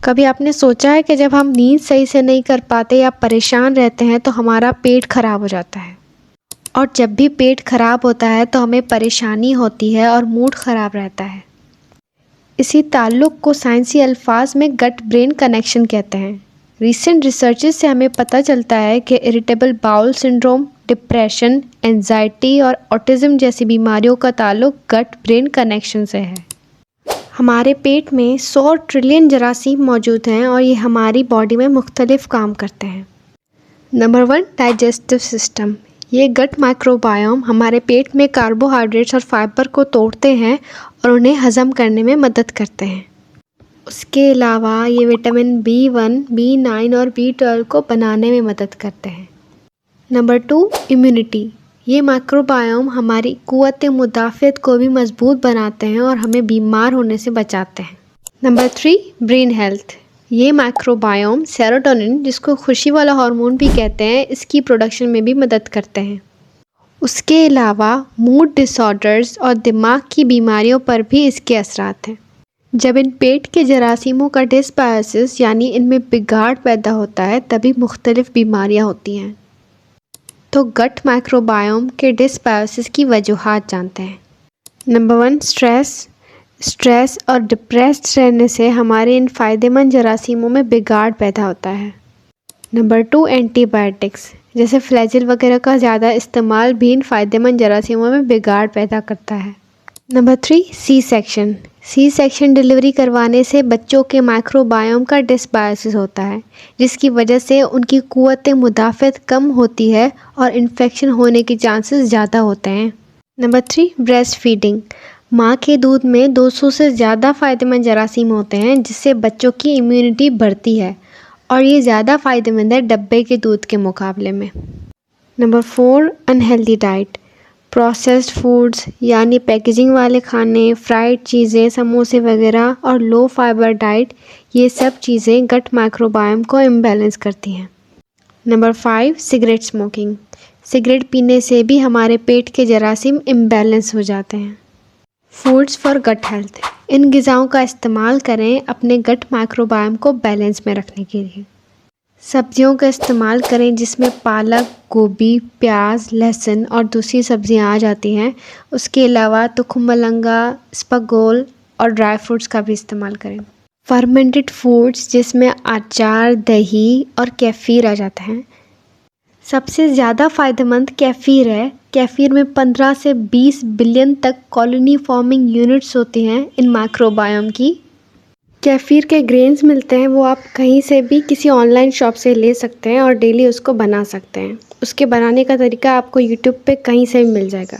कभी आपने सोचा है कि जब हम नींद सही से नहीं कर पाते या परेशान रहते हैं तो हमारा पेट खराब हो जाता है। और जब भी पेट खराब होता है तो हमें परेशानी होती है और मूड ख़राब रहता है। इसी ताल्लुक़ को साइंसी अल्फाज में गट ब्रेन कनेक्शन कहते हैं। रीसेंट रिसर्चेस से हमें पता चलता है कि irritable bowel syndrome, depression, anxiety और ऑटिज़म जैसी बीमारियों का ताल्लुक़ गट ब्रेन कनेक्शन से है। हमारे पेट में 100 ट्रिलियन जरासीम मौजूद हैं और ये हमारी बॉडी में मुख्तलिफ काम करते हैं। Number 1, digestive system. ये गट माइक्रोबायोम हमारे पेट में कार्बोहाइड्रेट्स और फाइबर को तोड़ते हैं और उन्हें हज़म करने में मदद करते हैं। उसके अलावा ये विटामिन B1, B9 और B12 को बनाने में मदद करते हैं। Number 2, immunity. ये माइक्रोबायोम हमारी क़ुव्वत मुदाफ़अत को भी मजबूत बनाते हैं और हमें बीमार होने से बचाते हैं। Number 3, brain health. ये माइक्रोबायोम सेरोटोनिन, जिसको खुशी वाला हार्मोन भी कहते हैं, इसकी प्रोडक्शन में भी मदद करते हैं। उसके अलावा मूड डिसऑर्डर्स और दिमाग की बीमारियों पर भी इसके असरात हैं। जब इन पेट के जरासीमों का डिसबायोसिस यानी इनमें बिगाड़ पैदा होता है तभी मुख्तलिफ बीमारियां होती हैं। तो गट माइक्रोबायोम के डिसबायोसिस की वजूहात जानते हैं। नंबर 1, स्ट्रेस और डिप्रेस्ड रहने से हमारे इन फ़ायदेमंद जरासीमों में बिगाड़ पैदा होता है। Number 2, antibiotics. जैसे फ्लैजिल वगैरह का ज़्यादा इस्तेमाल भी इन फ़ायदेमंद जरासीमों में बिगाड़ पैदा करता है। नंबर 3, सी सेक्शन डिलीवरी करवाने से बच्चों के माइक्रोबायोम का डिसबायोसिस होता है, जिसकी वजह से उनकी क़ुव्वत मुदाफ़अत कम होती है और इन्फेक्शन होने के चांसेस ज़्यादा होते हैं। Number 3, breast feeding. माँ के दूध में 200 से ज़्यादा फ़ायदेमंद जरासीम होते हैं, जिससे बच्चों की इम्यूनिटी बढ़ती है और ये ज़्यादा फ़ायदेमंद है डब्बे के दूध के मुकाबले में। Number 4, unhealthy diet. Processed foods यानी पैकेजिंग वाले खाने, फ्राइड चीज़ें, समोसे वगैरह और लो फाइबर डाइट, ये सब चीज़ें गट माइक्रोबायोम को इम्बैलेंस करती हैं। Number 5, cigarette smoking. सिगरेट पीने से भी हमारे पेट के जरासीम इम्बैलेंस हो जाते हैं। Foods for gut health. इन ग़िज़ाओं का इस्तेमाल करें अपने गट माइक्रोबायोम को बैलेंस में रखने के लिए। सब्जियों का इस्तेमाल करें जिसमें पालक, गोभी, प्याज, लहसुन और दूसरी सब्जियां आ जाती हैं। उसके अलावा तुखमलंगा, स्पगोल और ड्राई फ्रूट्स का भी इस्तेमाल करें। फर्मेंटेड फूड्स जिसमें अचार, दही और केफ़ीर आ जाते हैं। सबसे ज़्यादा फ़ायदेमंद केफ़ीर है। केफ़ीर में 15 से 20 बिलियन तक कॉलोनी फॉर्मिंग यूनिट्स होती हैं इन माइक्रोबायोम की। केफ़ीर के ग्रेन्स मिलते हैं, वो आप कहीं से भी किसी ऑनलाइन शॉप से ले सकते हैं और डेली उसको बना सकते हैं। उसके बनाने का तरीका आपको यूट्यूब पे कहीं से भी मिल जाएगा।